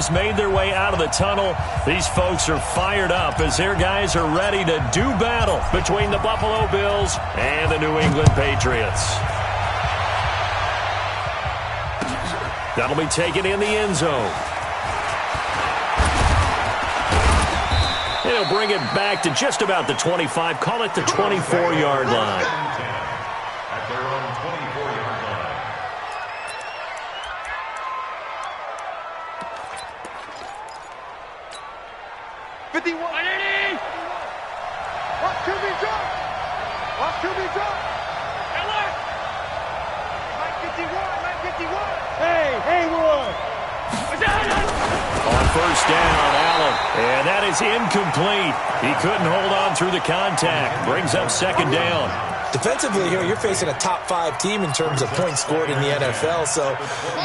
teams made their way out of the tunnel. These folks are fired up as their guys are ready to do battle between the Buffalo Bills and the New England Patriots. That'll be taken in the end zone. He'll bring it back to just about the 25. Call it the 24-yard line. At their own 24-yard line. Watch QB drop. Watch QB drop. Mike 51. Hey, Haywood. On first down, Allen. And that is incomplete. He couldn't hold on through the contact. Brings up second down. Defensively here, you're facing a top-5 team in terms of points scored in the NFL. So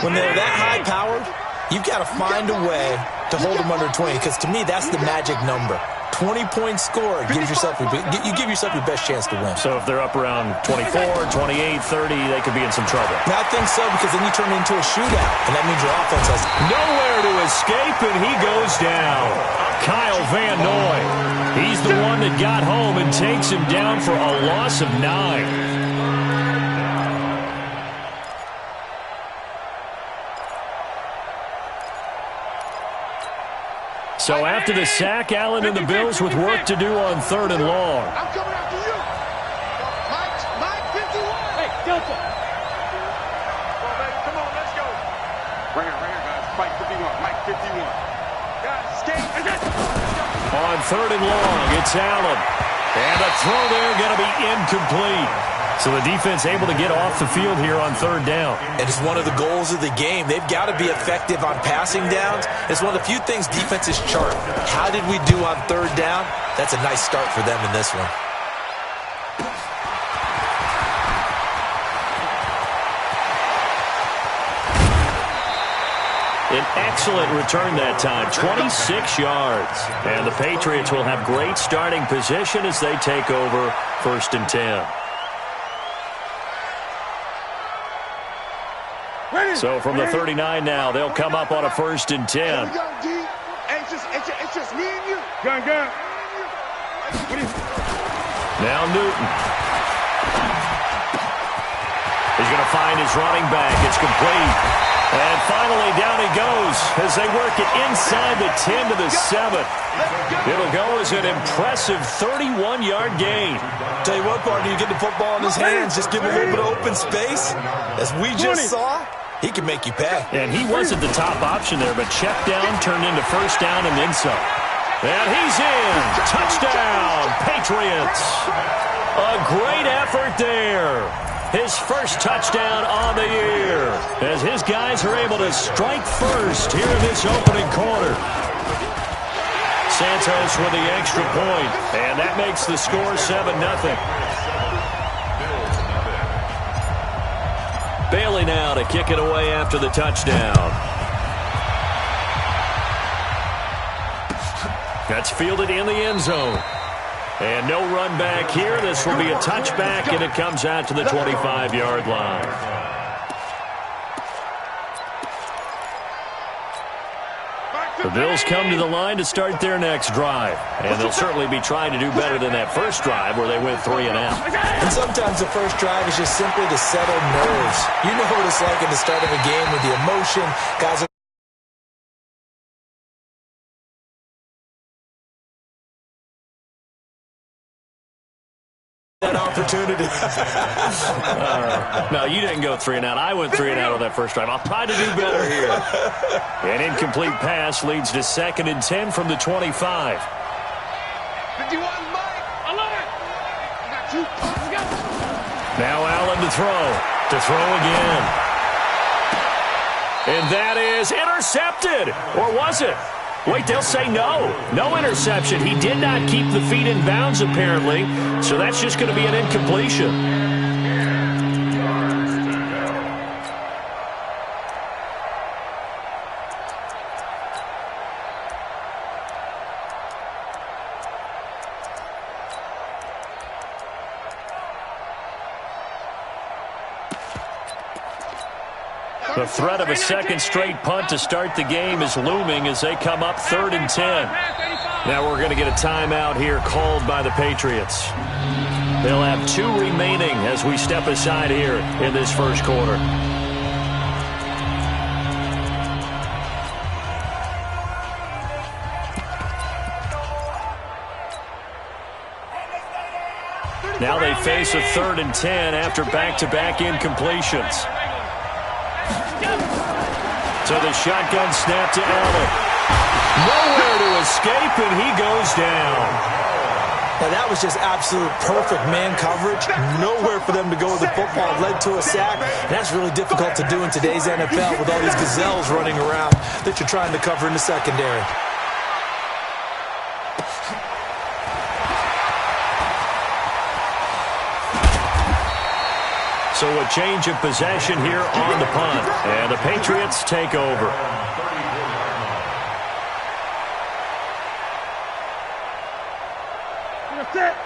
when they're that high-powered, you've got to find a way to hold them under 20. Because to me, that's the magic number. 20 points scored, you give yourself your best chance to win. So if they're up around 24, 28, 30, they could be in some trouble. I think so, because then you turn it into a shootout, and that means your offense has nowhere to escape, and he goes down. Kyle Van Noy. He's the one that got home and takes him down for a loss of 9. So after the sack, Allen and the Bills with work to do on 3rd and long. I'm coming after you. Mike 51. Hey, Delta. Come on, let's go. Right here, guys. Mike 51. Guys, skate. On 3rd and long, it's Allen. And a throw there going to be incomplete. So the defense able to get off the field here on 3rd down. And it's one of the goals of the game. They've got to be effective on passing downs. It's one of the few things defenses chart. How did we do on 3rd down? That's a nice start for them in this one. An excellent return that time, 26 yards. And the Patriots will have great starting position as they take over 1st and 10. So from the 39 now, they'll come up on a 1st and 10. Here we go, D. Hey, it's just me and you. Gun. Now Newton. He's going to find his running back. It's complete. And finally down he goes as they work it inside the 10 to the 7. It'll go as an impressive 31-yard gain. Tell you what, partner, you get the football in his hands, just give him a little bit of open space. As we just saw, he can make you pay. And he wasn't the top option there, but check down turned into 1st down and then some. And he's in. Touchdown, Patriots. A great effort there. His first touchdown on the year as his guys are able to strike first here in this opening quarter. Santos with the extra point, and that makes the score 7-0. Bailey now to kick it away after the touchdown. That's fielded in the end zone. And no run back here. This will be a touchback, and it comes out to the 25-yard line. The Bills come to the line to start their next drive. And they'll certainly be trying to do better than that first drive where they went 3 and out. And sometimes the first drive is just simply to settle nerves. You know what it's like at the start of a game with the emotion. Guys are that opportunity. No, you didn't go 3 and out. I went 3 and out on that first drive. I'll try to do better here. An incomplete pass leads to 2nd and 10 from the 25. 51, Mike. I love it. I got you. Let's go. Now Allen to throw. To throw again. And that is intercepted. Or was it? Wait, they'll say no. No interception. He did not keep the feet in bounds, apparently. So that's just going to be an incompletion. The threat of a second straight punt to start the game is looming as they come up 3rd and 10. Now we're going to get a timeout here called by the Patriots. They'll have 2 remaining as we step aside here in this first quarter. Now they face a 3rd and 10 after back-to-back incompletions. So the shotgun snap to Allen. Nowhere to escape, and he goes down. Now that was just absolute perfect man coverage. Nowhere for them to go with the football. Led to a sack. And that's really difficult to do in today's NFL with all these gazelles running around that you're trying to cover in the secondary. So a change of possession here on the punt. And the Patriots take over.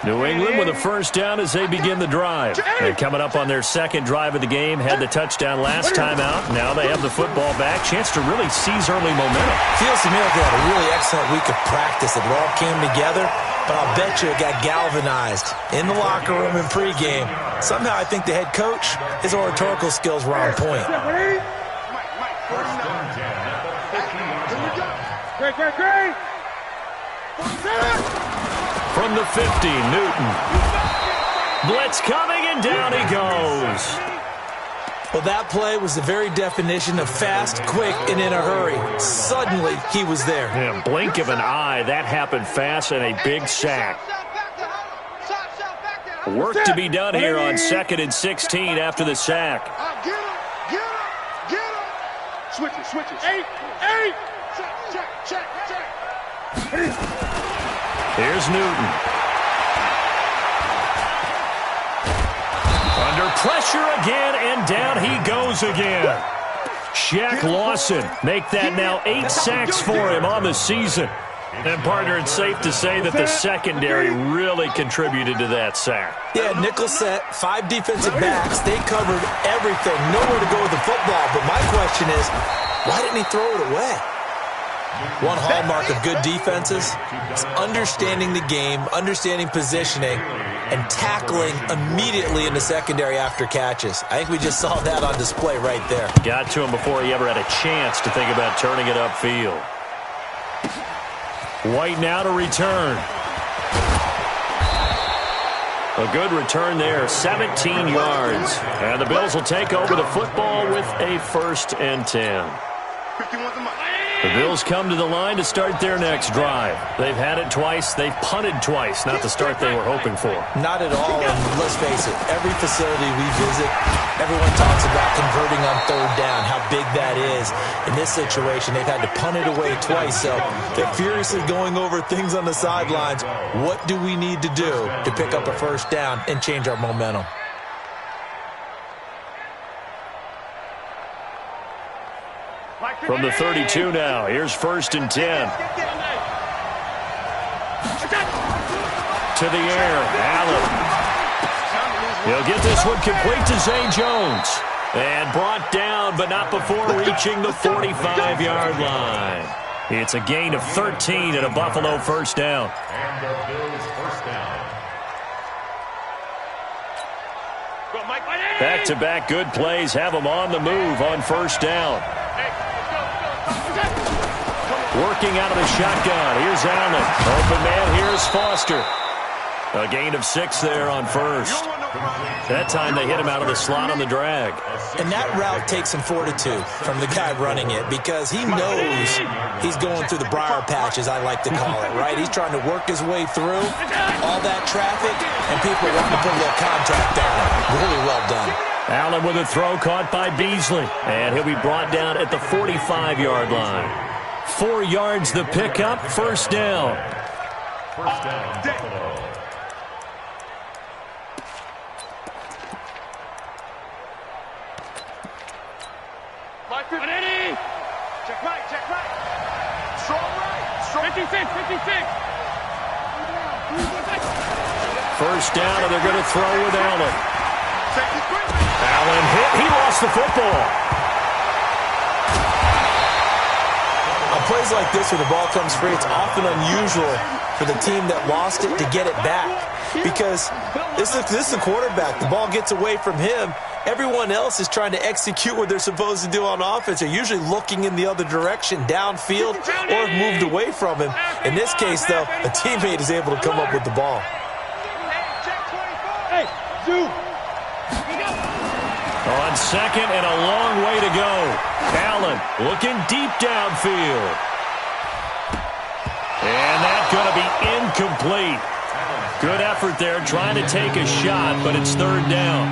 New England with a first down as they begin the drive. And coming up on their second drive of the game, had the touchdown last time out. Now they have the football back. Chance to really seize early momentum. Feels to me like they had a really excellent week of practice. It all came together. But I'll bet you it got galvanized in the locker room in pregame. Somehow I think the head coach, his oratorical skills were on point. Great. From the 50, Newton. Blitz coming, and down he goes. Well, that play was the very definition of fast, quick, and in a hurry. Suddenly, he was there. Yeah, blink of an eye, that happened fast, and a big sack. Work to be done here on 2nd and 16 after the sack. Get him. Switches. Eight. Check. Here's Newton. Under pressure again, and down he goes again. Shaq Lawson make that now 8 sacks for him on the season. And, partner, it's safe to say that the secondary really contributed to that sack. Yeah, nickel set, 5 defensive backs. They covered everything. Nowhere to go with the football. But my question is, why didn't he throw it away? One hallmark of good defenses is understanding the game, understanding positioning, and tackling immediately in the secondary after catches. I think we just saw that on display right there. Got to him before he ever had a chance to think about turning it upfield. White now to return. A good return there, 17 yards. And the Bills will take over the football with a 1st and 10. The Bills come to the line to start their next drive. They've had it twice. They've punted twice. Not the start they were hoping for. Not at all. And let's face it, every facility we visit, everyone talks about converting on 3rd down, how big that is. In this situation, they've had to punt it away twice. So they're furiously going over things on the sidelines. What do we need to do to pick up a 1st down and change our momentum? From the 32 now, here's 1st and 10. To the air, Allen. He'll get this one complete to Zay Jones. And brought down, but not before reaching the 45-yard line. It's a gain of 13 and a Buffalo 1st down. And the Bills 1st down. Back-to-back good plays have them on the move on 1st down. Working out of the shotgun. Here's Allen. Open man. Here's Foster. A gain of 6 there on 1st. That time they hit him out of the slot on the drag. And that route takes some fortitude from the guy running it because he knows he's going through the briar patch, as I like to call it, right? He's trying to work his way through all that traffic, and people want to put a little contact on him. Really well done. Allen with a throw caught by Beasley. And he'll be brought down at the 45-yard line. 4 yards the pickup, 1st down. 1st down, Buffalo. Check right. Strong right. 56. 1st down, and they're going to throw with Allen. Allen hit. He lost the football. plays like this, when the ball comes free, it's often unusual for the team that lost it to get it back. Because this is the quarterback. The ball gets away from him. Everyone else is trying to execute what they're supposed to do on offense. They're usually looking in the other direction, downfield, or have moved away from him. In this case, though, a teammate is able to come up with the ball. Hey, Zoo. On second and a long way to go. Allen looking deep downfield. And that's going to be incomplete. Good effort there trying to take a shot, but it's third down.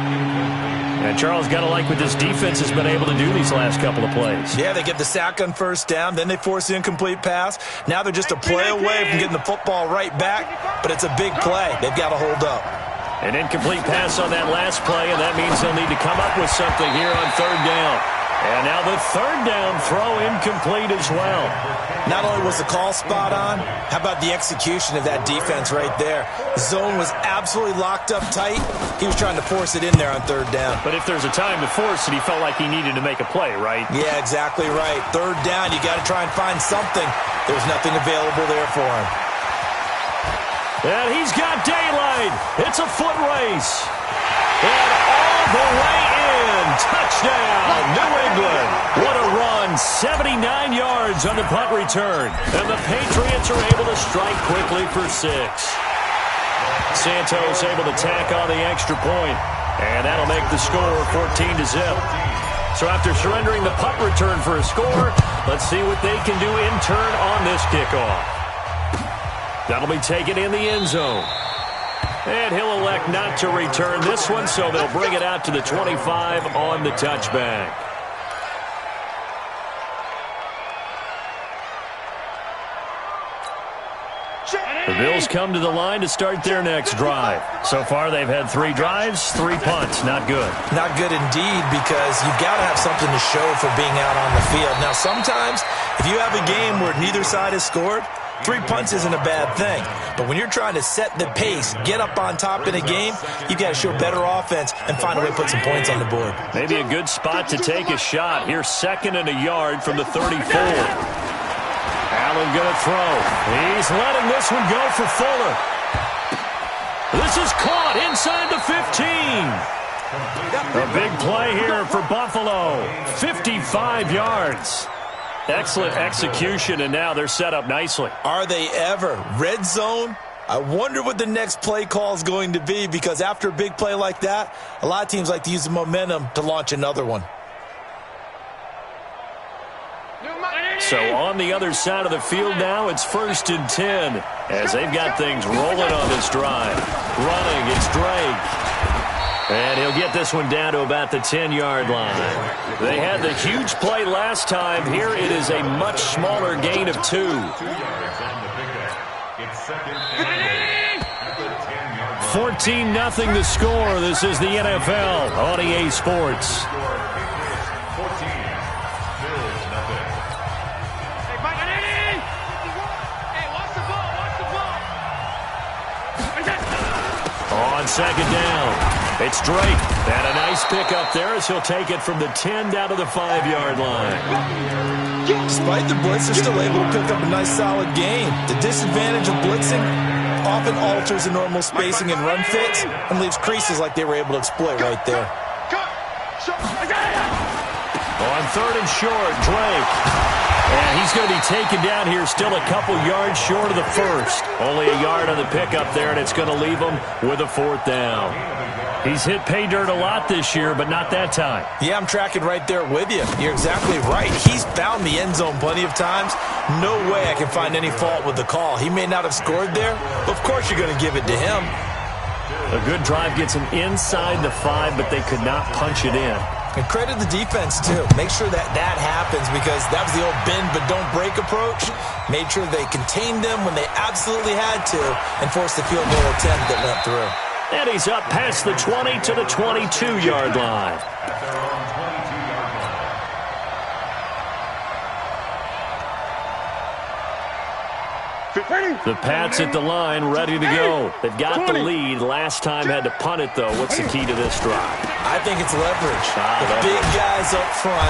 And Charles, got to like what this defense has been able to do these last couple of plays. Yeah, they get the sack on first down, then they force the incomplete pass. Now they're just a play away from getting the football right back, but it's a big play. They've got to hold up. An incomplete pass on that last play, and that means they'll need to come up with something here on third down. And now the third down throw incomplete as well. Not only was the call spot on, how about the execution of that defense right there? The zone was absolutely locked up tight. He was trying to force it in there on third down. But if there's a time to force it, he felt like he needed to make a play, right? Yeah, exactly right. Third down, you got to try and find something. There's nothing available there for him. And he's got daylight. It's a foot race. And all the way in. Touchdown, New England. What a run. 79 yards on the punt return. And the Patriots are able to strike quickly for 6. Santos able to tack on the extra point. And that'll make the score 14-0. So after surrendering the punt return for a score, let's see what they can do in turn on this kickoff. That'll be taken in the end zone. And he'll elect not to return this one, so they'll bring it out to the 25 on the touchback. The Bills come to the line to start their next drive. So far, they've had 3 drives, 3 punts. Not good. Not good indeed, because you've got to have something to show for being out on the field. Now, sometimes, if you have a game where neither side has scored, 3 punts isn't a bad thing. But when you're trying to set the pace, get up on top in a game, you've got to show better offense and find a way to put some points on the board. Maybe a good spot to take a shot. Here's 2nd and a yard from the 34. Allen going to throw. He's letting this one go for Fuller. This is caught inside the 15. A big play here for Buffalo. 55 yards. Excellent execution, and now they're set up nicely. Are they ever? Red zone? I wonder what the next play call is going to be, because after a big play like that, a lot of teams like to use the momentum to launch another one. So on the other side of the field now, it's 1st and 10 as they've got things rolling on this drive. Running, it's Drake. And he'll get this one down to about the 10-yard line. They had the huge play last time. Here it is a much smaller gain of 2. 14-0 the score. This is the NFL on EA Sports. On 2nd down, it's Drake. And a nice pickup there as he'll take it from the 10 down to the 5-yard line. Despite the blitz, they're still able to pick up a nice solid gain. The disadvantage of blitzing often alters the normal spacing and run fits and leaves creases like they were able to exploit right there. On 3rd and short, Drake. And he's going to be taken down here still a couple yards short of the 1st. Only a yard on the pickup there, and it's going to leave him with a 4th down. He's hit pay dirt a lot this year, but not that time. Yeah, I'm tracking right there with you. You're exactly right. He's found the end zone plenty of times. No way I can find any fault with the call. He may not have scored there, but of course you're going to give it to him. A good drive gets him inside the 5, but they could not punch it in. And credit the defense, too. Make sure that happens, because that was the old bend but don't break approach. Made sure they contained them when they absolutely had to and forced the field goal attempt that went through. And he's up past the 20 to the 22-yard line. The Pats at the line, ready to go. They've got the lead. Last time had to punt it, though. What's the key to this drive? I think it's leverage. The big guys up front.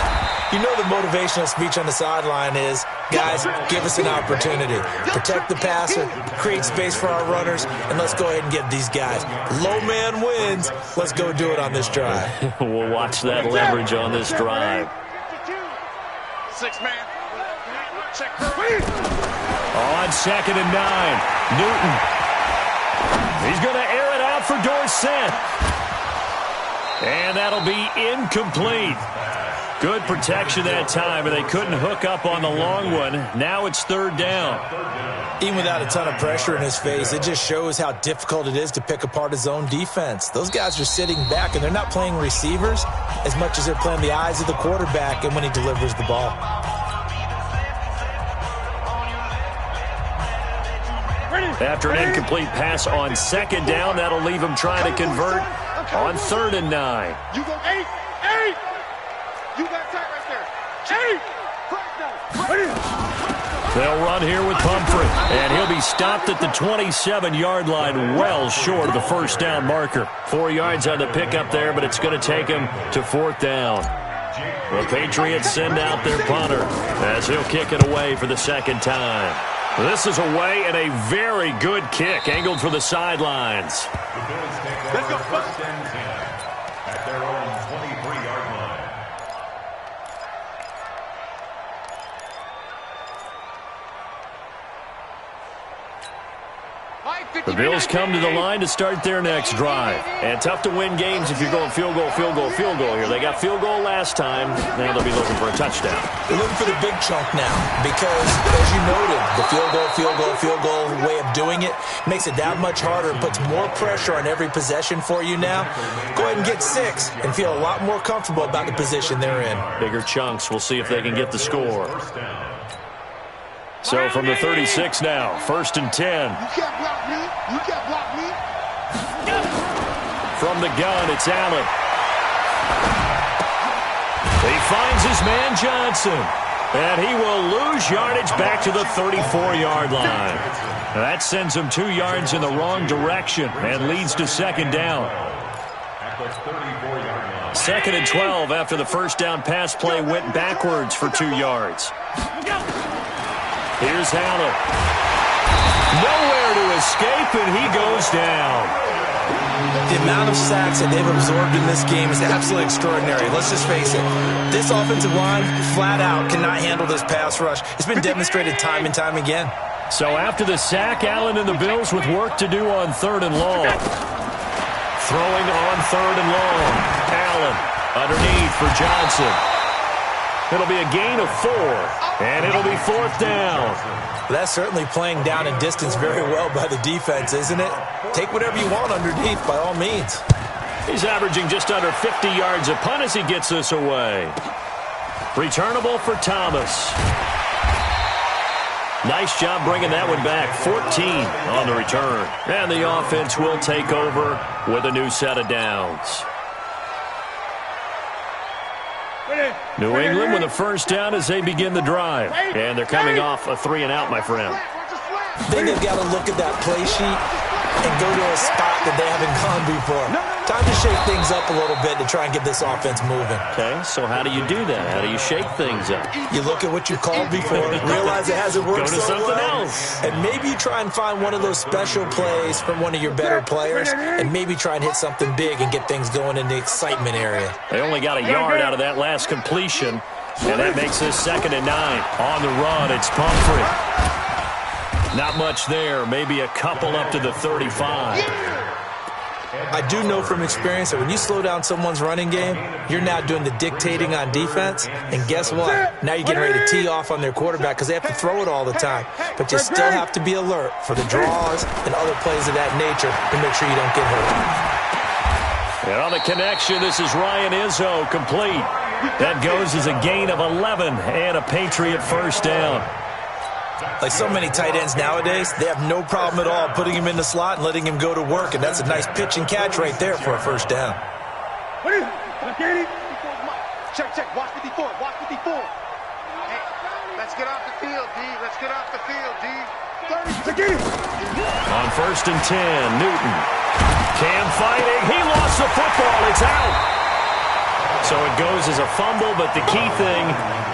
You know the motivational speech on the sideline is, guys, give us an opportunity. Protect the passer, create space for our runners, and let's go ahead and get these guys. Low man wins. Let's go do it on this drive. We'll watch that leverage on this drive. 6 man. Check. On 2nd and 9, Newton. He's going to air it out for Dorsett. And that'll be incomplete. Good protection that time, and they couldn't hook up on the long one. Now it's 3rd down. Even without a ton of pressure in his face, it just shows how difficult it is to pick apart his own defense. Those guys are sitting back, and they're not playing receivers as much as they're playing the eyes of the quarterback and when he delivers the ball. After an incomplete pass on 2nd down, that'll leave him trying to convert on 3rd and 9. You go 8. You got tight right there. 8. They'll run here with Pumphrey, and he'll be stopped at the 27-yard line, well short of the 1st down marker. 4 yards on the pickup there, but it's going to take him to 4th down. The Patriots send out their punter as he'll kick it away for the 2nd time. This is away and a very good kick, angled for the sidelines. Let's go. 1st and 10 at their own 23-yard line. The Bills come to the line to start their next drive. And tough to win games if you're going field goal here. They got field goal last time. Now they'll be looking for a touchdown. They're looking for the big chunk now because, as you noted, the field goal way of doing it makes it that much harder and puts more pressure on every possession for you now. Go ahead and get 6 and feel a lot more comfortable about the position they're in. Bigger chunks. We'll see if they can get the score. So from the 36 now, 1st and 10. You can't block me. You can't block me. From the gun, it's Allen. He finds his man Johnson. And he will lose yardage back to the 34-yard line. That sends him 2 yards in the wrong direction and leads to 2nd down. 2nd and 12 after the 1st down pass play went backwards for 2 yards. Here's Allen. Nowhere to escape, and he goes down. The amount of sacks that they've absorbed in this game is absolutely extraordinary. Let's just face it. This offensive line, flat out, cannot handle this pass rush. It's been demonstrated time and time again. So after the sack, Allen and the Bills with work to do on 3rd and long. Throwing on 3rd and long. Allen underneath for Johnson. It'll be a gain of 4, and it'll be 4th down. That's certainly playing down and distance very well by the defense, isn't it? Take whatever you want underneath, by all means. He's averaging just under 50 yards a punt as he gets this away. Returnable for Thomas. Nice job bringing that one back. 14 on the return. And the offense will take over with a new set of downs. New England with a 1st down as they begin the drive. And they're coming off a 3 and out, my friend. Then they've got to look at that play sheet and go to a spot that they haven't gone before. Time to shake things up a little bit to try and get this offense moving. Okay, so how do you do that? How do you shake things up? You look at what you called before, realize it hasn't worked Go to so something well, else. and maybe you try and find one of those special plays from one of your better players, and maybe try and hit something big and get things going in the excitement area. They only got a yard out of that last completion, and that makes this 2nd and 9. On the run, it's Pumphrey. Not much there, maybe a couple up to the 35. I do know from experience that when you slow down someone's running game, you're now doing the dictating on defense, and guess what? Now you're getting ready to tee off on their quarterback because they have to throw it all the time. But you still have to be alert for the draws and other plays of that nature to make sure you don't get hurt. And on the connection, this is Ryan Izzo, complete. That goes as a gain of 11 and a Patriot 1st down. Like so many tight ends nowadays, they have no problem at all putting him in the slot and letting him go to work, and that's a nice pitch and catch right there for a 1st down. Check. Watch 54. Watch 54. Hey, let's get off the field, D. Let's get off the field, D. 30 On 1st and 10, Newton. Cam fighting. He lost the football. It's out. So it goes as a fumble, but the key thing,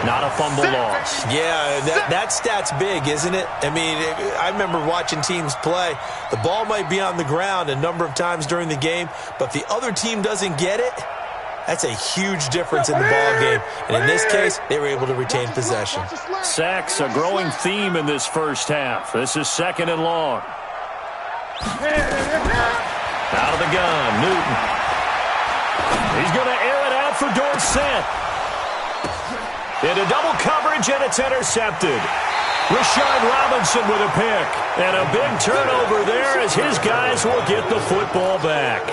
not a fumble loss. Yeah, that stat's big, isn't it? I mean, I remember watching teams play. The ball might be on the ground a number of times during the game, but if the other team doesn't get it, that's a huge difference in the ball game. And in this case, they were able to retain possession. Sacks, a growing theme in this first half. This is 2nd and long. Out of the gun, Newton. He's going to air it out for Dorsett. Into double coverage, and it's intercepted. Rashard Robinson with a pick. And a big turnover there as his guys will get the football back.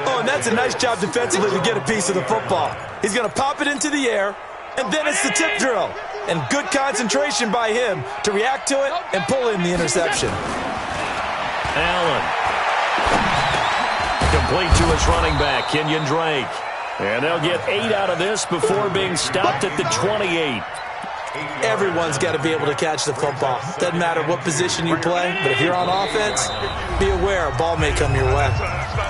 Oh, and that's a nice job defensively to get a piece of the football. He's going to pop it into the air, and then it's the tip drill. And good concentration by him to react to it and pull in the interception. Allen. Complete to his running back, Kenyon Drake. And they'll get 8 out of this before being stopped at the 28. Everyone's got to be able to catch the football. Doesn't matter what position you play, but if you're on offense, be aware a ball may come your way.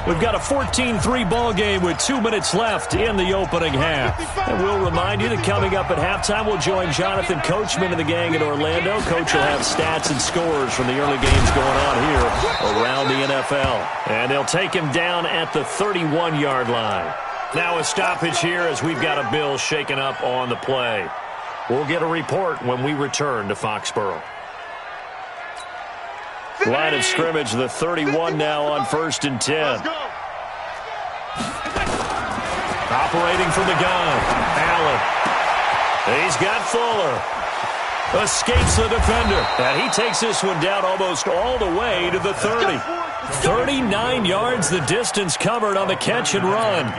We've got a 14-3 ball game with 2 minutes left in the opening half. And we'll remind you that coming up at halftime, we'll join Jonathan Coachman and the gang in Orlando. Coach will have stats and scores from the early games going on here around the NFL. And they'll take him down at the 31-yard line. Now a stoppage here as we've got a Bill shaken up on the play. We'll get a report when we return to Foxborough. Line of scrimmage, the 31 now on 1st and 10. Operating from the gun, Allen. He's got Fuller. Escapes the defender. And he takes this one down almost all the way to the 30. 39 yards the distance covered on the catch and run.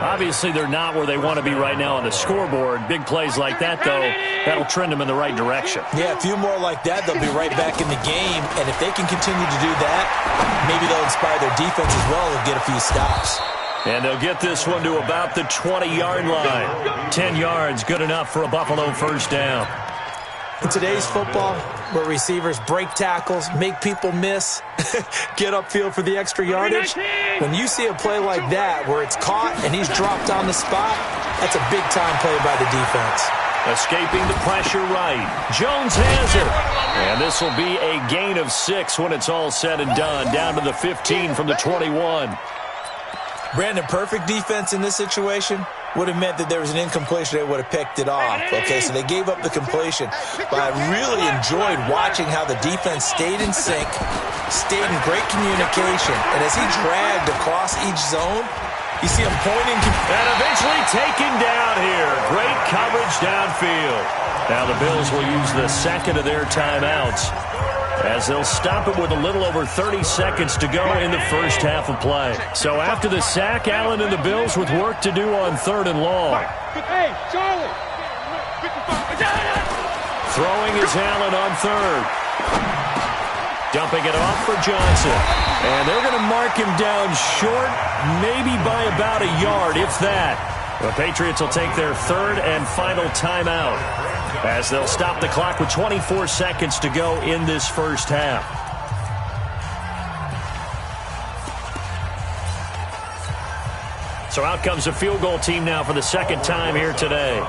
Obviously, they're not where they want to be right now on the scoreboard. Big plays like that, though, that'll trend them in the right direction. Yeah, a few more like that, they'll be right back in the game. And if they can continue to do that, maybe they'll inspire their defense as well and get a few stops. And they'll get this one to about the 20-yard line. 10 yards, good enough for a Buffalo first down. In today's football, where receivers break tackles, make people miss, get upfield for the extra yardage, when you see a play like that where it's caught and he's dropped on the spot, that's a big-time play by the defense. Escaping the pressure right. Jones has it. And this will be a gain of 6 when it's all said and done, down to the 15 from the 21. Brandon, perfect defense in this situation would have meant that there was an incompletion. They would have picked it off. Okay, so they gave up the completion. But I really enjoyed watching how the defense stayed in sync, stayed in great communication. And as he dragged across each zone, you see him pointing. And eventually taken down here. Great coverage downfield. Now the Bills will use the second of their timeouts as they'll stop it with a little over 30 seconds to go in the first half of play. So after the sack, Allen and the Bills with work to do on 3rd and long. Hey, Charlie. Throwing is Allen on 3rd. Dumping it off for Johnson. And they're going to mark him down short, maybe by about a yard, if that. The Patriots will take their 3rd and final timeout as they'll stop the clock with 24 seconds to go in this first half. So out comes the field goal team now for the second time here today.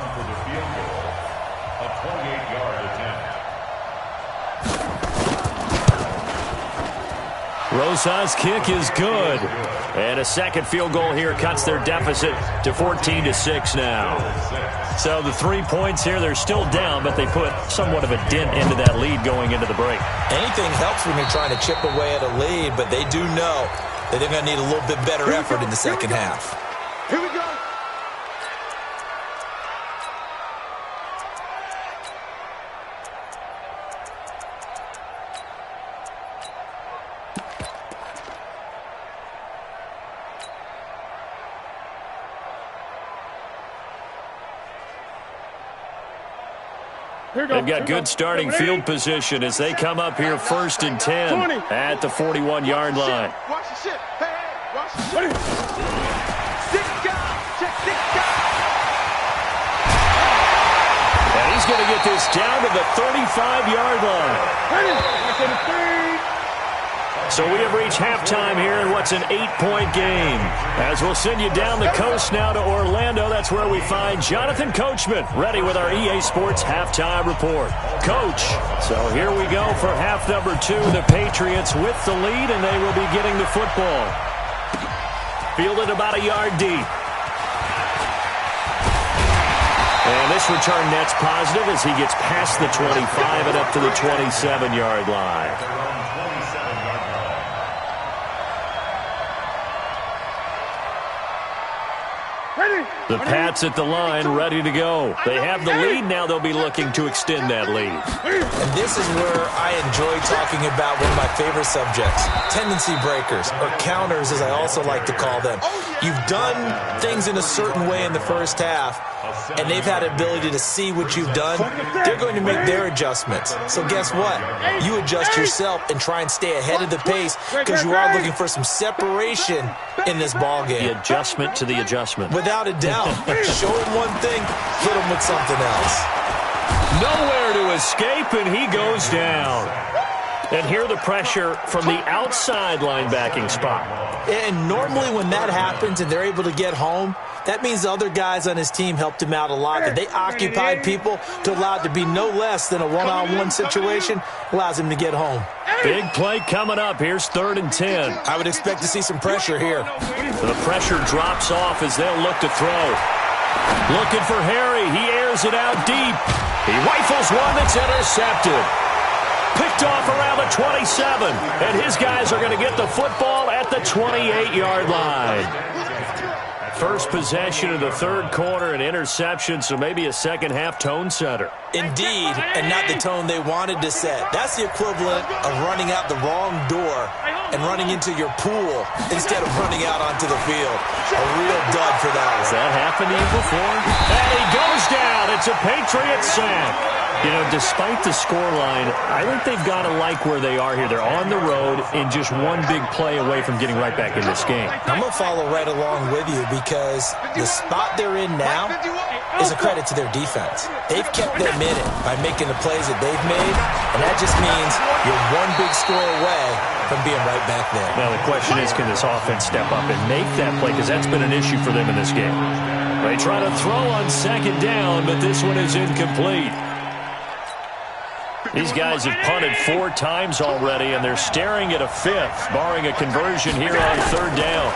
Rosas' kick is good. And a second field goal here cuts their deficit to 14-6 now. So the 3 points here, they're still down, but they put somewhat of a dent into that lead going into the break. Anything helps when you're trying to chip away at a lead, but they do know that they're going to need a little bit better effort in the second half. Here we go. They've got good starting field position as they come up here 1st and 10 at the 41-yard line. Watch the shit. Hey, watch the shit. Six guys. Check 6 guys. And he's He's going to get this down to the 35-yard line. So we have reached halftime here in what's an 8-point game. As we'll send you down the coast now to Orlando, that's where we find Jonathan Coachman, ready with our EA Sports halftime report. Coach, so here we go for half number 2. The Patriots with the lead, and they will be getting the football. Fielded about a yard deep. And this return net's positive as he gets past the 25 and up to the 27-yard line. The Pats at the line, ready to go. They have the lead. Now they'll be looking to extend that lead. And this is where I enjoy talking about one of my favorite subjects, tendency breakers, or counters as I also like to call them. You've done things in a certain way in the first half, and they've had the ability to see what you've done. They're going to make their adjustments. So guess what? You adjust yourself and try and stay ahead of the pace because you are looking for some separation in this ball game. The adjustment to the adjustment. Without a doubt. Show him one thing, hit him with something else. Nowhere to escape, and he goes down. And here the pressure from the outside linebacking spot. And normally when that happens and they're able to get home, that means the other guys on his team helped him out a lot. That they occupied people to allow it to be no less than a one-on-one situation, allows him to get home. Big play coming up. Here's 3rd and 10. I would expect to see some pressure here. The pressure drops off as they'll look to throw. Looking for Harry. He airs it out deep. He rifles one that's intercepted. Picked off around the 27. And his guys are going to get the football at the 28-yard line. First possession of the third quarter, an interception, so maybe a second-half tone setter. Indeed, and not the tone they wanted to set. That's the equivalent of running out the wrong door and running into your pool instead of running out onto the field. A real dud for that one. Has that happened to you before? And he goes down. It's a Patriots sack. You know, despite the scoreline, I think they've got to like where they are here. They're on the road and just one big play away from getting right back in this game. I'm going to follow right along with you because the spot they're in now is a credit to their defense. They've kept them in it by making the plays that they've made, and that just means you're one big score away from being right back there. Now, the question is, can this offense step up and make that play? Because that's been an issue for them in this game. They try to throw on 2nd down, but this one is incomplete. These guys have punted 4 times already, and they're staring at a 5th, barring a conversion here on 3rd down.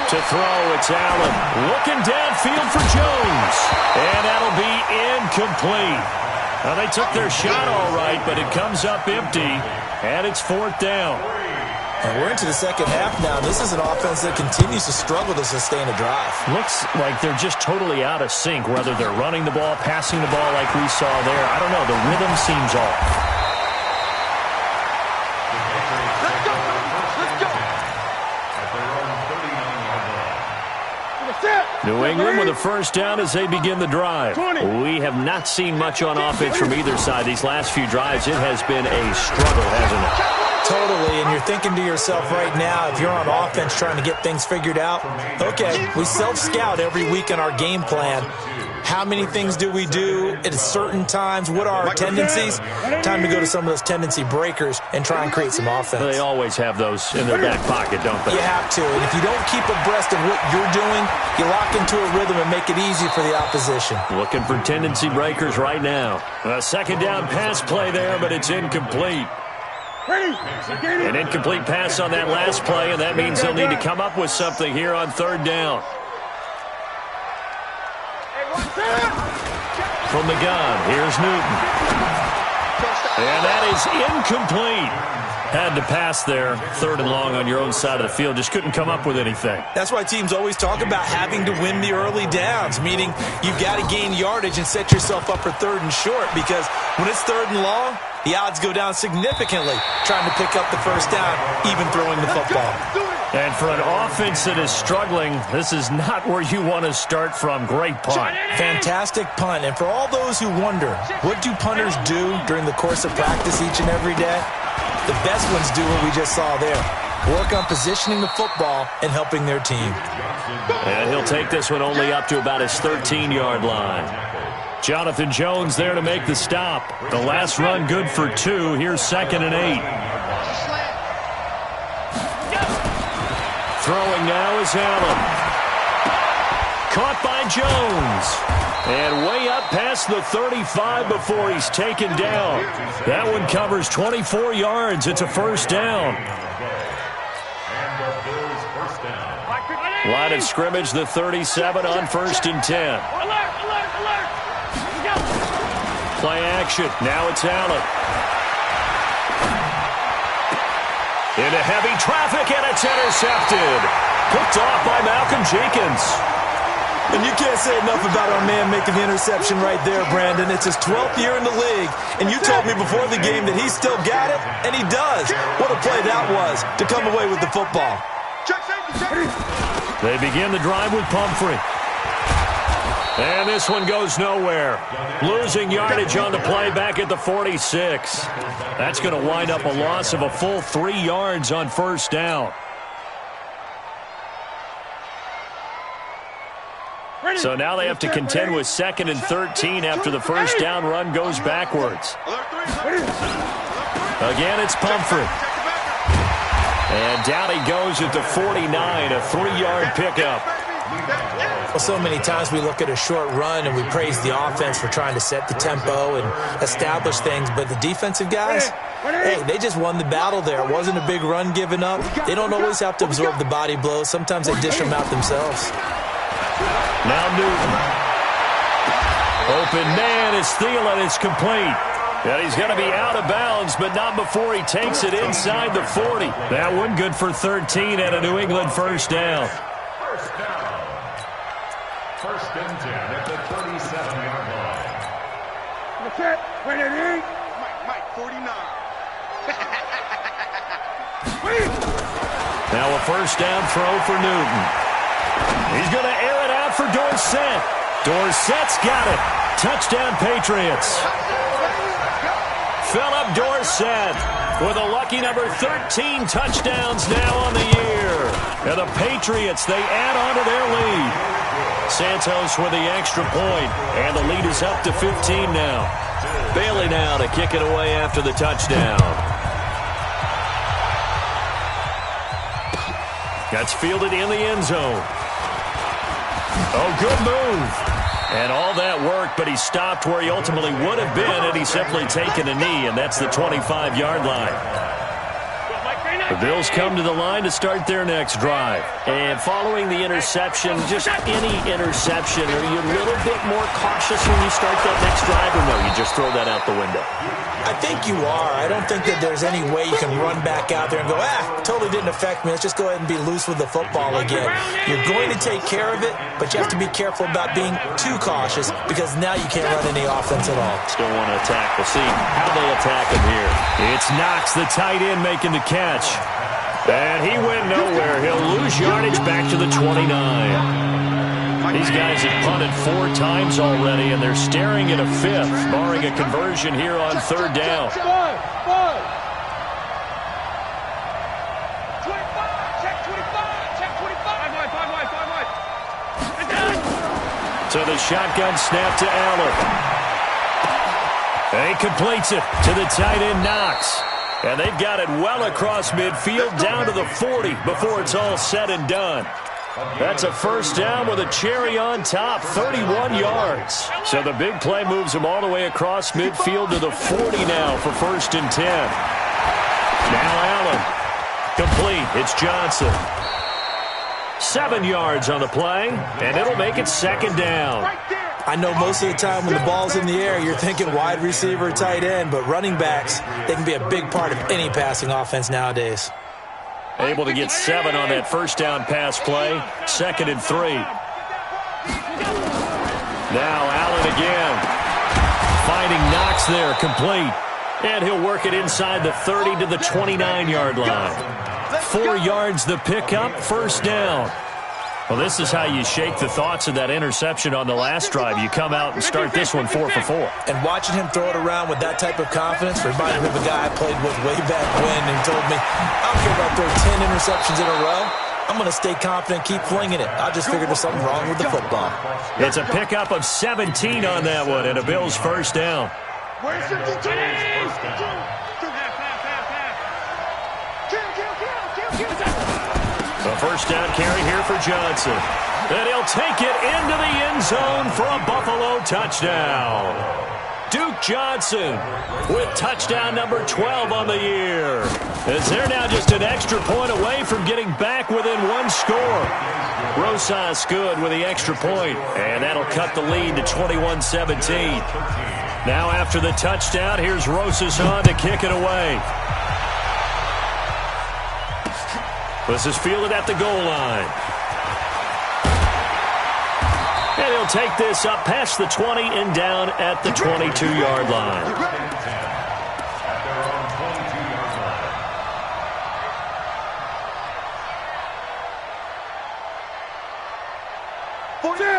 To throw, it's Allen. Looking downfield for Jones. And that'll be incomplete. Now, they took their shot all right, but it comes up empty, and it's 4th down. And we're into the second half now. This is an offense that continues to struggle to sustain a drive. Looks like they're just totally out of sync, whether they're running the ball, passing the ball like we saw there. I don't know. The rhythm seems off. Let's go. New England with a first down as they begin the drive. We have not seen much on offense from either side. These last few drives, it has been a struggle, hasn't it? Totally, and you're thinking to yourself right now, if you're on offense trying to get things figured out, okay, we self-scout every week in our game plan. How many things do we do at certain times? What are our tendencies? Time to go to some of those tendency breakers and try and create some offense. They always have those in their back pocket, don't they? You have to, and if you don't keep abreast of what you're doing, you lock into a rhythm and make it easy for the opposition. Looking for tendency breakers right now. A 2nd down pass play there, but it's incomplete. An incomplete pass on that last play, and that means they'll need to come up with something here on 3rd down. From the gun, here's Newton. And that is incomplete. Had to pass there, 3rd and long on your own side of the field. Just couldn't come up with anything. That's why teams always talk about having to win the early downs, meaning you've got to gain yardage and set yourself up for 3rd and short, because when it's 3rd and long, the odds go down significantly trying to pick up the first down, even throwing the football. And for an offense that is struggling, this is not where you want to start from. Great punt. Fantastic punt. And for all those who wonder, what do punters do during the course of practice each and every day? The best ones do what we just saw there. Work on positioning the football and helping their team. And he'll take this one only up to about his 13-yard line. Jonathan Jones there to make the stop. The last run good for 2. Here's 2nd and 8. Throwing now is Allen. Caught by Jones. And way up past the 35 before he's taken down. That one covers 24 yards. It's a first down. Line of scrimmage, the 37 on 1st and 10. Play action. Now it's Allen. Into heavy traffic, and it's intercepted. Picked off by Malcolm Jenkins. And you can't say enough about our man making the interception right there, Brandon. It's his 12th year in the league, and you told me before the game that he still got it, and he does. What a play that was to come away with the football. They begin the drive with Pumphrey. And this one goes nowhere. Losing yardage on the play back at the 46. That's going to wind up a loss of a full 3 yards on first down. So now they have to contend with 2nd and 13 after the first down run goes backwards. Again, it's Pumphrey. And down he goes at the 49, a 3-yard pickup. Well, so many times we look at a short run and we praise the offense for trying to set the tempo and establish things, but the defensive guys, hey, they just won the battle there. It wasn't a big run given up. They don't always have to absorb the body blows. Sometimes they dish them out themselves. Now Newton. Open man is Thielen. It's complete. And he's going to be out of bounds, but not before he takes it inside the 40. That one good for 13 and a New England first down. First down. 1st and 10 at the 37-yard line. Mike, 49. Now a first down throw for Newton. He's going to air it out for Dorsett. Dorsett's got it. Touchdown, Patriots. Philip Dorsett with a lucky number 13 touchdowns now on the year. And the Patriots, they add on to their lead. Santos with the extra point, and the lead is up to 15 now. Bailey now to kick it away after the touchdown. That's fielded in the end zone. Oh, good move. And all that work, but he stopped where he ultimately would have been had he simply taken a knee, and that's the 25-yard line. The Bills come to the line to start their next drive. And following the interception, just any interception, are you a little bit more cautious when you start that next drive, or no, you just throw that out the window? I think you are. I don't think that there's any way you can run back out there and go, totally didn't affect me. Let's just go ahead and be loose with the football again. You're going to take care of it, but you have to be careful about being too cautious because now you can't run any offense at all. Still want to attack. We'll see how they attack him here. It's Knox, the tight end, making the catch. And he went nowhere. He'll lose yardage back to the 29. These guys have punted 4 times already, and they're staring at a 5th, barring a conversion here on 3rd down. 25, check 25. So the shotgun snap to Allen. And he completes it to the tight end, Knox. And they've got it well across midfield down to the 40 before it's all said and done. That's a first down with a cherry on top, 31 yards. So the big play moves them all the way across midfield to the 40 now for 1st and 10. Now Allen. Complete. It's Johnson. 7 yards on the play, and it'll make it 2nd down. I know most of the time when the ball's in the air, you're thinking wide receiver, tight end, but running backs, they can be a big part of any passing offense nowadays. Able to get 7 on that first down pass play. 2nd and 3. Now Allen again. Finding Knox there, complete. And he'll work it inside the 30 to the 29-yard line. 4 yards the pickup, first down. Well, this is how you shake the thoughts of that interception on the last drive. You come out and start this one 4 for 4. And watching him throw it around with that type of confidence reminded me of a guy I played with way back when and told me, I don't care if I throw 10 interceptions in a row. I'm going to stay confident, keep flinging it. I just figured there's something wrong with the football. It's a pickup of 17 on that one, and a Bills first down. Where's 52? A first down carry here for Johnson. And he'll take it into the end zone for a Buffalo touchdown. Duke Johnson with touchdown number 12 on the year. As they're now just an extra point away from getting back within one score. Rosas good with the extra point, and that'll cut the lead to 21-17. Now after the touchdown, here's Rosas on to kick it away. This is fielded at the goal line. And he'll take this up past the 20 and down at the 22-yard line.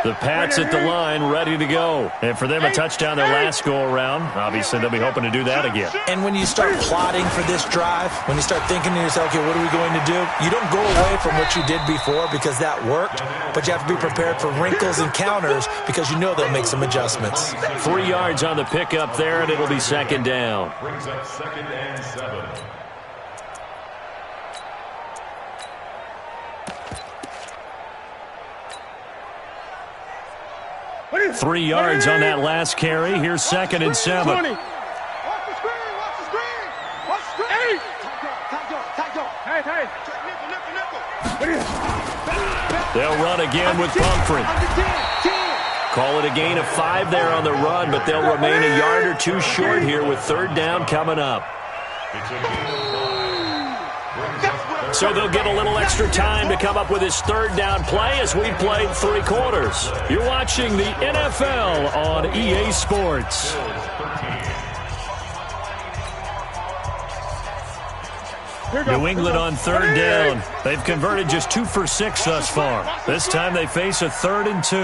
The Pats at the line, ready to go. And for them, a touchdown their last go-around. Obviously, they'll be hoping to do that again. And when you start plotting for this drive, when you start thinking to yourself, okay, what are we going to do? You don't go away from what you did before because that worked, but you have to be prepared for wrinkles and counters because you know they'll make some adjustments. 3 yards on the pickup there, and it'll be second down. Brings up 2nd and 7. 3 yards on that last carry. Here's 2nd and 7. Watch the screen, watch the screen. Watch the screen. Hey. They'll run again with Pumphrey. Call it a gain of 5 there on the run, but they'll remain a yard or two short here with third down coming up. So they'll get a little extra time to come up with his third down play as we played 3 quarters. You're watching the NFL on EA Sports. New England on third down. They've converted just 2 for 6 thus far. This time they face a 3rd and 2.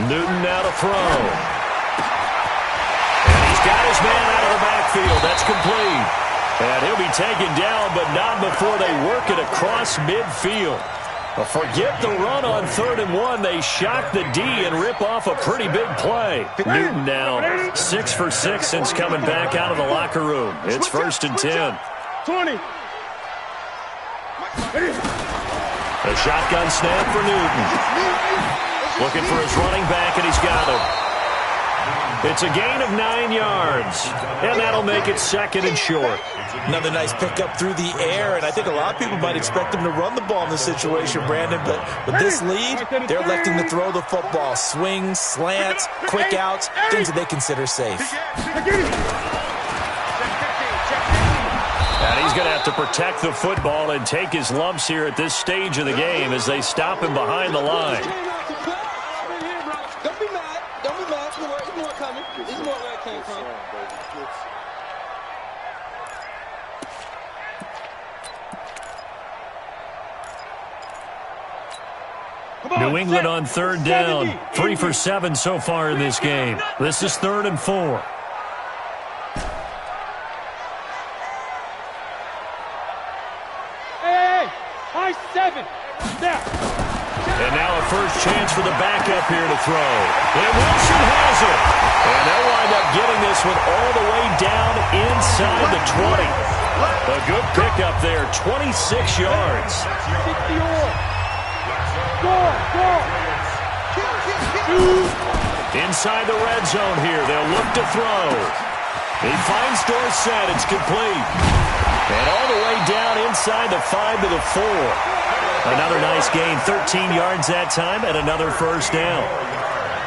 Newton now to throw. Got his man out of the backfield. That's complete. And he'll be taken down, but not before they work it across midfield. Forget the run on 3rd and 1. They shock the D and rip off a pretty big play. Newton now 6 for 6 since coming back out of the locker room. It's 1st and 10. 20. A shotgun snap for Newton. Looking for his running back, and he's got him. It's a gain of 9 yards, and that'll make it 2nd and short. Another nice pickup through the air, and I think a lot of people might expect him to run the ball in this situation, Brandon, but with this lead, they're electing to throw the football. Swings, slants, quick outs, things that they consider safe. And he's going to have to protect the football and take his lumps here at this stage of the game as they stop him behind the line. New England on third down. 3 for 7 so far in this game. This is 3rd and 4. Hey, high 7. There. And now a first chance for the backup here to throw. And Wilson has it. And they'll wind up getting this one all the way down inside the 20. A good pickup there, 26 yards. Inside the red zone here, they'll look to throw. He finds Dorsett, it's complete. And all the way down inside the 5 to the 4. Another nice gain, 13 yards that time, and another first down.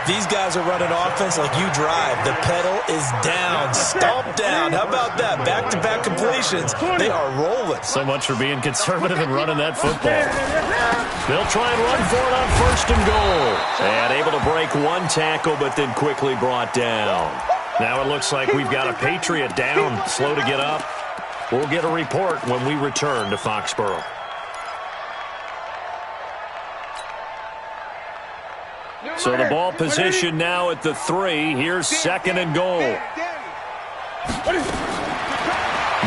These guys are running offense like you drive. The pedal is down, stomped down. How about that? Back-to-back completions. They are rolling. So much for being conservative and running that football. They'll try and run for it on 1st and goal. And able to break one tackle, but then quickly brought down. Now it looks like we've got a Patriot down, slow to get up. We'll get a report when we return to Foxborough. So the ball position now at the 3. Here's 2nd and goal.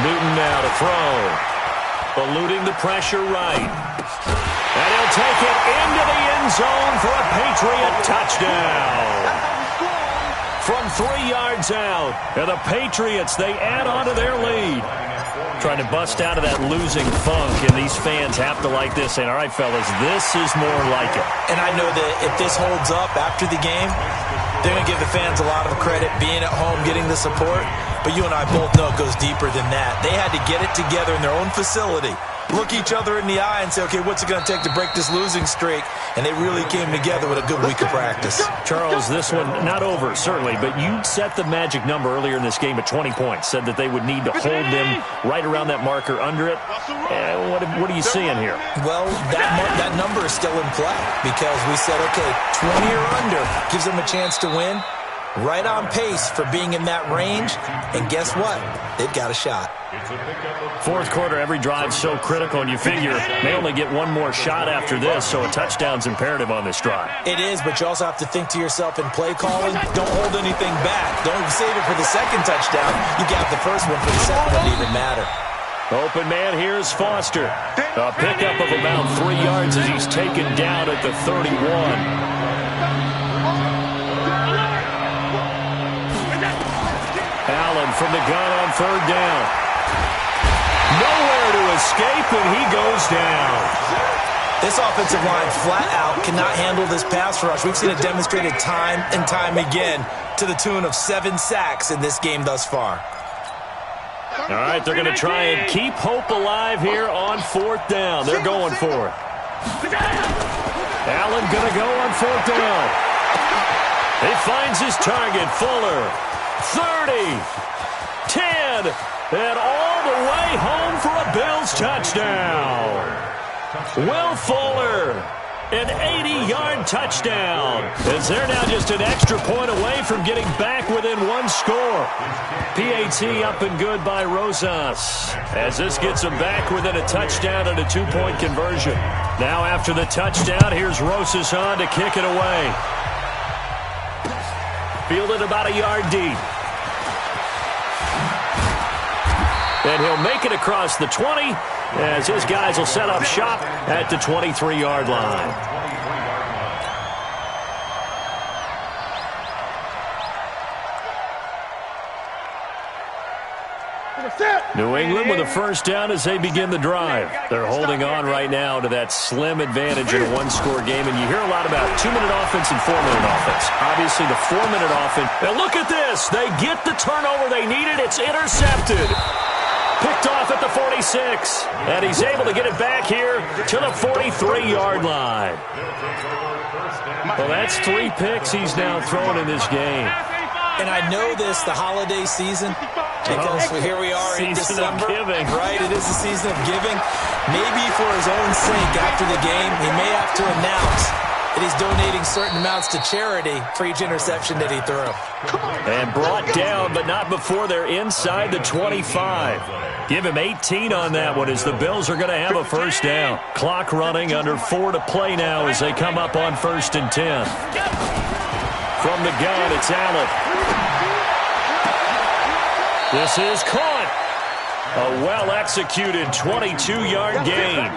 Newton now to throw. Eluding the pressure right. And he'll take it into the end zone for a Patriot touchdown. From 3 yards out. And the Patriots, they add on to their lead. Trying to bust out of that losing funk, and these fans have to like this. And all right, fellas, this is more like it. And I know that if this holds up after the game, they're going to give the fans a lot of credit being at home, getting the support. But you and I both know it goes deeper than that. They had to get it together in their own facility, look each other in the eye and say, okay, what's it going to take to break this losing streak? And they really came together with a good week of practice. Charles, this one not over, certainly, but you set the magic number earlier in this game at 20 points, said that they would need to hold them right around that marker under it. What are you seeing here? Well, that number is still in play because we said, okay, 20 or under gives them a chance to win. Right on pace for being in that range. And guess what? They've got a shot. Fourth quarter, every drive's so critical, and you figure they only get one more shot after this, so a touchdown's imperative on this drive. It is, but you also have to think to yourself in play calling, don't hold anything back. Don't save it for the second touchdown. You got the first one for the second one to even matter. Open man, here's Foster. A pickup of about 3 yards as he's taken down at the 31. Allen from the gun on third down. Nowhere to escape, and he goes down. This offensive line flat out cannot handle this pass rush. We've seen it demonstrated time and time again to the tune of 7 sacks in this game thus far. All right, they're going to try and keep hope alive here on fourth down. They're going for it. Allen going to go on fourth down. He finds his target, Fuller. 30, 10, and all the way home for a Bills touchdown. Will Fuller, an 80-yard touchdown, as they're now just an extra point away from getting back within one score. PAT up and good by Rosas, as this gets them back within a touchdown and a 2-point conversion. Now after the touchdown, here's Rosas on to kick it away. Fielded about a yard deep. And he'll make it across the 20 as his guys will set up shop at the 23-yard line. New England with a first down as they begin the drive. They're holding on right now to that slim advantage in a one-score game, and you hear a lot about 2-minute offense and 4-minute offense. Obviously, the 4-minute offense. And look at this. They get the turnover they needed. It's intercepted. Picked off at the 46. And he's able to get it back here to the 43-yard line. Well, that's 3 picks he's now thrown in this game. And I know this, the holiday season, because here we are in December. Right, it is the season of giving. Maybe for his own sake after the game, he may have to announce that he's donating certain amounts to charity for each interception that he threw. And brought down, but not before they're inside the 25. Give him 18 on that one as the Bills are going to have a first down. Clock running, under 4 to play now as they come up on 1st and 10. From the gun, it's Allen. This is caught. A well-executed 22-yard gain.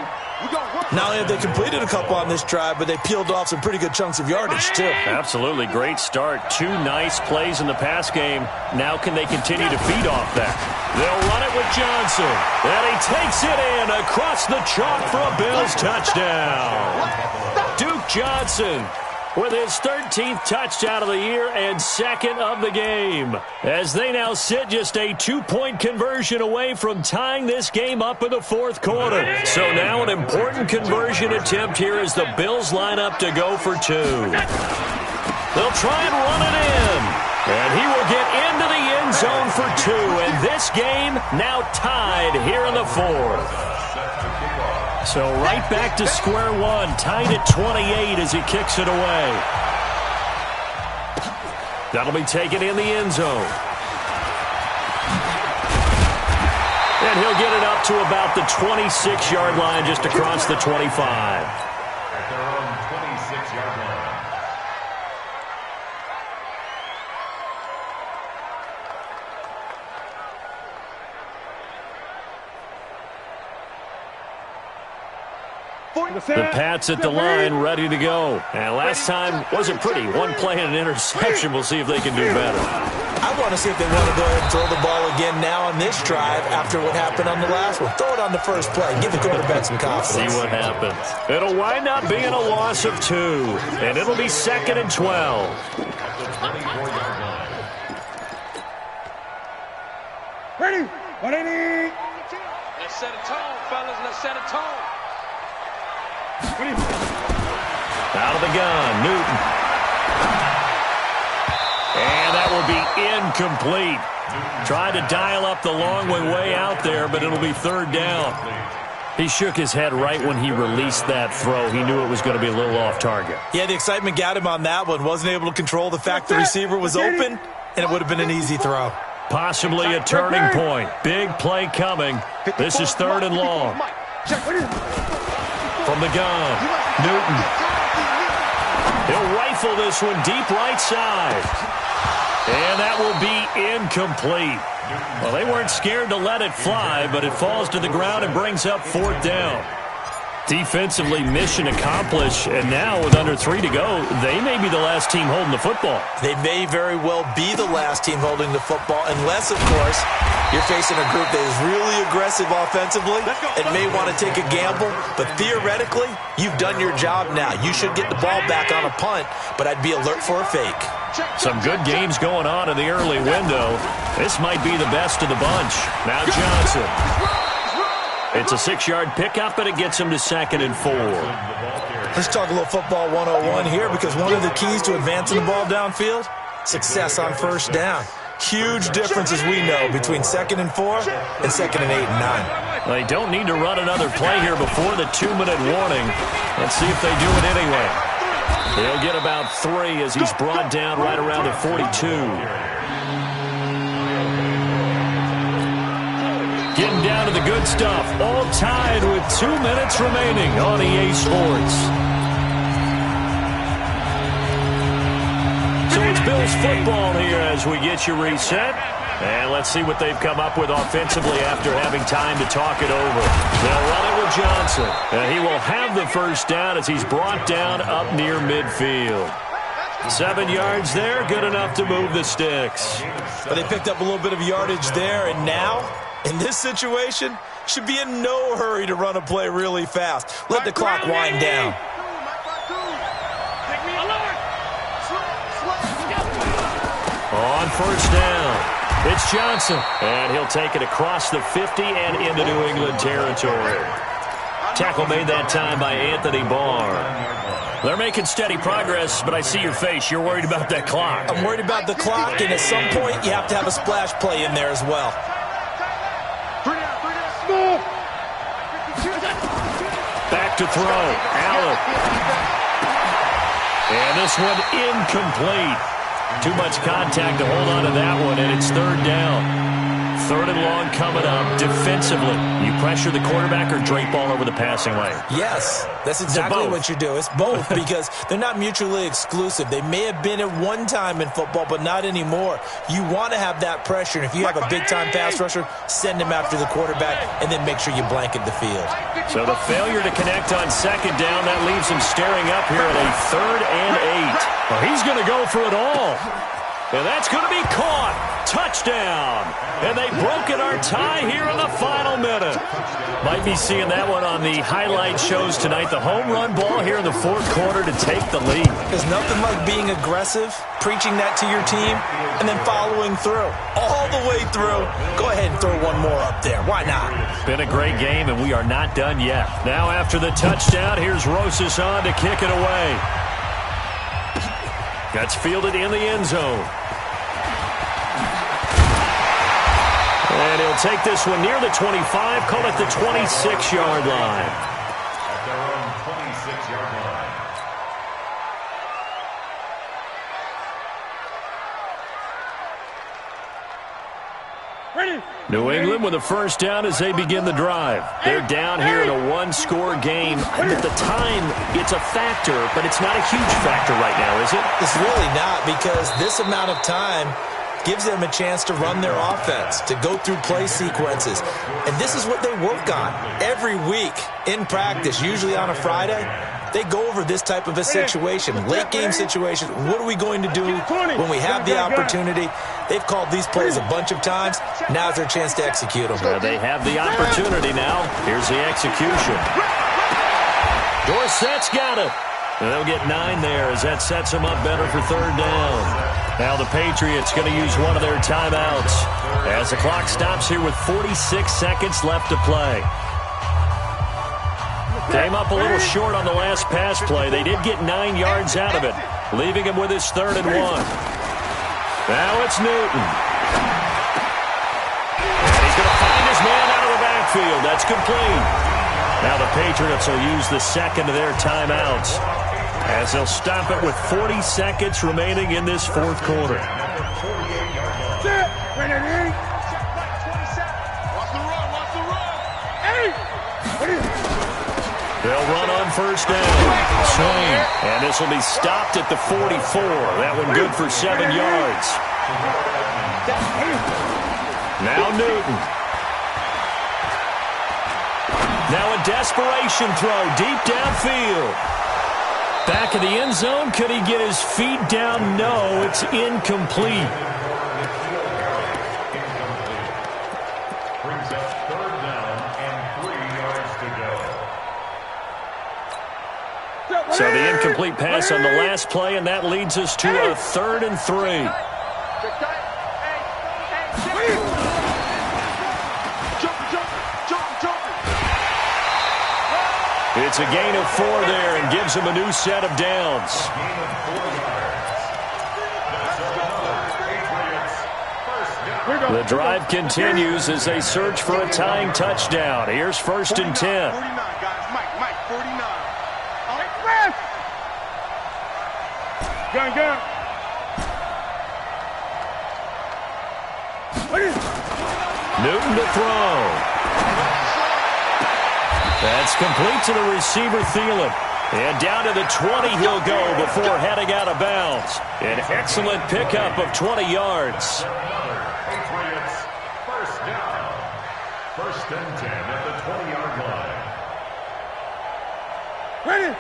Not only have they completed a couple on this drive, but they peeled off some pretty good chunks of yardage, too. Absolutely. Great start. 2 nice plays in the pass game. Now can they continue to feed off that? They'll run it with Johnson. And he takes it in across the chalk for a Bills touchdown. Duke Johnson with his 13th touchdown of the year and 2nd of the game, as they now sit just a 2-point conversion away from tying this game up in the 4th quarter. So now an important conversion attempt here as the Bills line up to go for 2. They'll try and run it in, and he will get into the end zone for 2, and this game now tied here in the 4th. So right back to square one, tied at 28 as he kicks it away. That'll be taken in the end zone. And he'll get it up to about the 26-yard line, just across the 25. At their own 26-yard line. The Pats at the line, ready to go. And last time wasn't pretty. One play and an interception. We'll see if they can do better. I want to see if they want to go ahead and throw the ball again now on this drive after what happened on the last one. Throw it on the first play. Give the quarterback some confidence. See what happens. It'll wind up being a loss of 2, and it'll be 2nd and 12. Ready? 180. Let's set a tone, fellas. Let's set a tone. Out of the gun, Newton. And that will be incomplete. Tried to dial up the long way out there, but it'll be 3rd down. He shook his head right when he released that throw. He knew it was going to be a little off target. Yeah, the excitement got him on that one. Wasn't able to control the fact the receiver was open, and it would have been an easy throw. Possibly a turning point. Big play coming. This is 3rd and long. From the gun, Newton. He'll rifle this one deep right side. And that will be incomplete. Well, they weren't scared to let it fly, but it falls to the ground and brings up 4th down. Defensively, mission accomplished, and now with under 3 to go, they may be the last team holding the football. They may very well be the last team holding the football, unless, of course, you're facing a group that is really aggressive offensively and may want to take a gamble. But theoretically, you've done your job now. You should get the ball back on a punt, but I'd be alert for a fake. Some good games going on in the early window. This might be the best of the bunch. Now Johnson. It's a 6-yard pickup, and it gets him to 2nd and 4. Let's talk a little football 101 here, because one of the keys to advancing the ball downfield, success on 1st down. Huge difference, as we know, between 2nd and 4 and 2nd and 8 and 9. They don't need to run another play here before the 2-minute warning. Let's see if they do it anyway. He'll get about 3 as he's brought down right around the 42. Getting down to the good stuff. All tied with 2 minutes remaining on EA Sports. So it's Bills football here as we get you reset. And let's see what they've come up with offensively after having time to talk it over. They'll run it with Johnson. And he will have the 1st down as he's brought down up near midfield. 7 yards there, good enough to move the sticks. But they picked up a little bit of yardage there, and now, in this situation, should be in no hurry to run a play really fast. Let the clock wind down. On 1st down, it's Johnson. And he'll take it across the 50 and into New England territory. Tackle made that time by Anthony Barr. They're making steady progress, but I see your face. You're worried about that clock. I'm worried about the clock, and at some point, you have to have a splash play in there as well. Back to throw. Allen. And this one incomplete. Too much contact to hold on to that one, and it's 3rd down. 3rd and long coming up. Defensively, you pressure the quarterback or drape all over the passing lane? Yes, that's exactly what you do. It's both because they're not mutually exclusive. They may have been at one time in football, but not anymore. You want to have that pressure, and if you have a big-time pass rusher, send him after the quarterback, and then make sure you blanket the field. So the failure to connect on 2nd down, that leaves him staring up here at a 3rd and 8. Well, he's going to go for it all. And that's going to be caught. Touchdown. And they've broken our tie here in the final minute. Might be seeing that one on the highlight shows tonight. The home run ball here in the 4th quarter to take the lead. There's nothing like being aggressive, preaching that to your team, and then following through. All the way through. Go ahead and throw one more up there. Why not? Been a great game, and we are not done yet. Now after the touchdown, here's Rosas on to kick it away. That's fielded in the end zone. And he'll take this one near the 25, call it the 26-yard line. At their own 26-yard line. Ready. New England with a 1st down as they begin the drive. They're down here in a 1-score game. At the time, it's a factor, but it's not a huge factor right now, is it? It's really not, because this amount of time gives them a chance to run their offense, to go through play sequences. And this is what they work on every week in practice, usually on a Friday. They go over this type of a situation, late game situation. What are we going to do when we have the opportunity? They've called these plays a bunch of times. Now's their chance to execute them. Yeah, they have the opportunity now. Here's the execution. Dorsett's got it. And they'll get 9 there as that sets them up better for third down. Now the Patriots going to use one of their timeouts as the clock stops here with 46 seconds left to play. Came up a little short on the last pass play. They did get 9 yards out of it, leaving him with his 3rd and 1. Now it's Newton. And he's going to find his man out of the backfield. That's complete. Now the Patriots will use the second of their timeouts as they'll stop it with 40 seconds remaining in this 4th quarter. They'll run on first down. Swing. And this will be stopped at the 44. That one good for 7 yards. Now Newton. Now a desperation throw deep downfield. Back of the end zone. Could he get his feet down? No, it's incomplete. Brings up 3rd down and 3 yards to go. So the incomplete pass on the last play, and that leads us to a 3rd and 3. It's a gain of 4 there and gives him a new set of downs. The drive continues as they search for a tying touchdown. Here's 1st and 10. 49, guys. Mike, 49. Gun. Newton to throw. That's complete to the receiver, Thielen. And down to the 20 he'll go before heading out of bounds. An excellent pickup of 20 yards. Patriots, 1st down. 1st and 10 at the 20-yard line. Ready.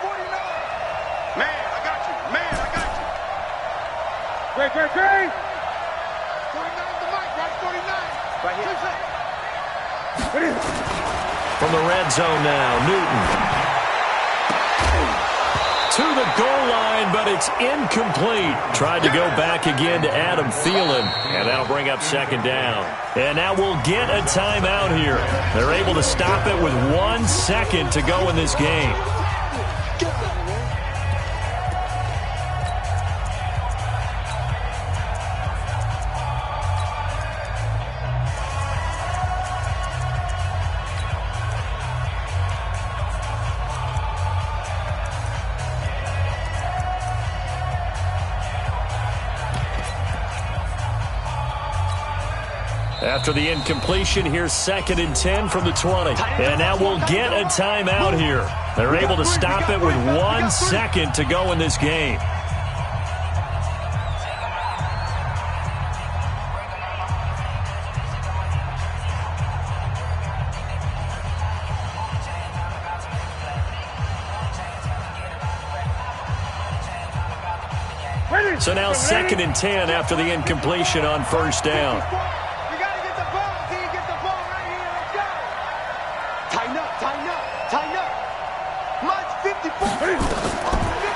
49. Man, I got you. Great. 49 the mic, right? 49. Right here. From the red zone now, Newton. To the goal line, but it's incomplete. Tried to go back again to Adam Thielen, and that'll bring up 2nd down. And now we'll get a timeout here. They're able to stop it with 1 second to go in this game. After the incompletion, here's 2nd and 10 from the 20. And now we'll get a timeout here. They're able to stop it with 1 second to go in this game. So now 2nd and 10 after the incompletion on 1st down.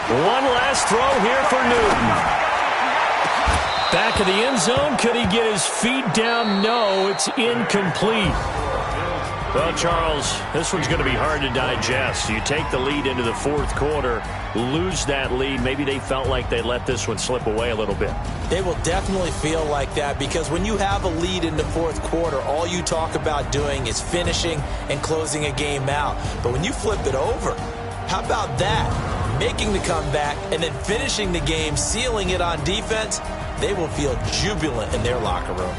One last throw here for Newton. Back of the end zone. Could he get his feet down? No, it's incomplete. Well, Charles, this one's going to be hard to digest. You take the lead into the 4th quarter, lose that lead. Maybe they felt like they let this one slip away a little bit. They will definitely feel like that because when you have a lead in the 4th quarter, all you talk about doing is finishing and closing a game out. But when you flip it over, how about that? Making the comeback and then finishing the game, sealing it on defense, they will feel jubilant in their locker room.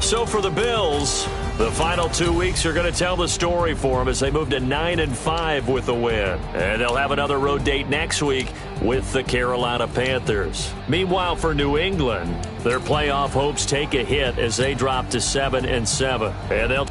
So for the Bills, The final 2 weeks are going to tell the story for them as they move to 9-5 with the win. And they'll have another road date next week with the Carolina Panthers. Meanwhile, for New England, their playoff hopes take a hit as they drop to 7-7. And they'll